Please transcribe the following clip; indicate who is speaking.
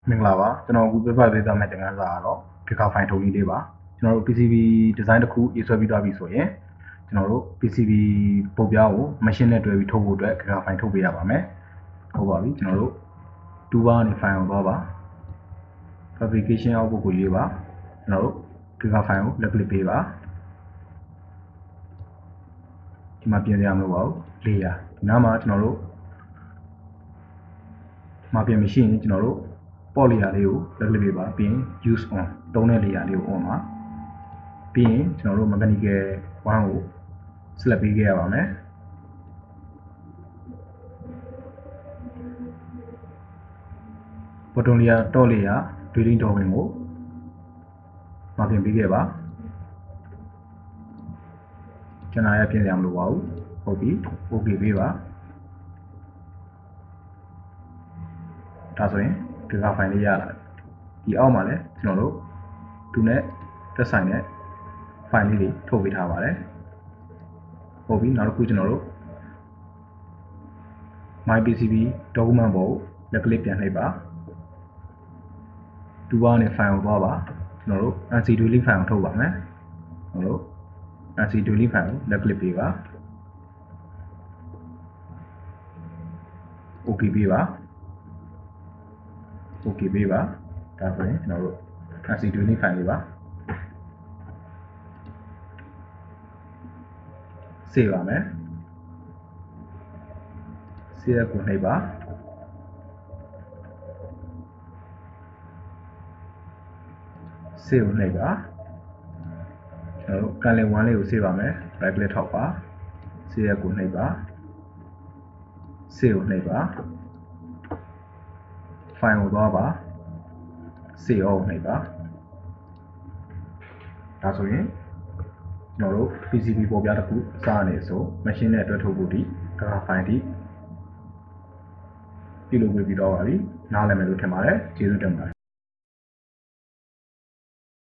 Speaker 1: မင်္ဂလာပါကျွန်တော်အခုပြပြပေးသွားမယ့်သင်ခန်းစာကတော့ Giga File ထုတ်နည်းလေးပါကျွန်တော်တို့ PCB design တစ်ခုရေးဆွဲပြီးသွားပြီဆိုရင်ကျွန်တော်တို့ PCB ပုံပြားကို machine နဲ့တွဲပြီးထုတ်ဖို့အတွက် Giga File ထုတ်ပေးရပါမယ်ဟုတ်ပါပြီကျွန်တော်တို့ toolbar နဲ့ file ကိုသွားပါ fabrication output ကိုရွေးပါကျွန်တော်တို့ Giga File ကို left click ပေးပါဒီမှာပြင်စရာမလိုပါဘူး layer ဒီနားမှာကျွန်တော်တို့မှာပြင်မရှိရင်ကျွန်တော်တို့ပေါ့ layer လေးကို left click ပေးပါပြီးရင် use on တုံးတဲ့ layer လေးကို on ပါပြီးရင်ကျွန်တော်တို့ mechanical 1ကို select ပေးခဲ့ရပါမယ်bottom layer top layer drilling drawing ကိုမှာပြင်ပေးခဲ့ပါကျွန်တော်ရပြင်စရာမလိုပါဘူးဟုတ်ပြီ okay ပေးပါဒါဆိုရင် Giga File လေးရလာဒီအောက်မှာလည်းကျွန်တော်တို့သူနဲ့သက်ဆိုင်တဲ့ file လေးတွေထုတ်ပေးထားပါတယ်ဟုတ်ပြီနောက်တစ်ခုကျွန်တော်တို့ my PCB document ပေါ်ကို left click ပြန်နှိပ်ပါ toolbar နဲ့ file ကိုသွားပါကျွန်တော်တို့ NC dwelling file ကိုထုတ်ပါမယ်ကျွန်တော်တို့ NC dwelling file ကို left click ပေးပါ okay ပေးပါ okay ပေးပါဒါဆိုရင်ကျွန်တော်တို့ NC dwelling file လေးပါsave ပါမယ် save ကိုနှိပ်ပါ save ကိုနှိပ်ပါကျွန်တော်တို့ canlin 1လေးကို save ပါမယ် right click ထောက်ပါ save ကိုနှိပ်ပါ save ကိုနှိပ်ပါ file ကိုသွားပါ save ကိုနှိပ်ပါဒါဆိုရင်ကျွန်တော်တို့ PCB ပေါ်ပြတစ်ခုစနေဆို machine နဲ့တွဲထုတ်ဖို့ဒီ Giga File ဒီပြုလုပ်ပြီးတော့ပါပြီနားလည်မယ်လို့ထင်ပါတယ်ကျေးဇူးတင်ပါတယ်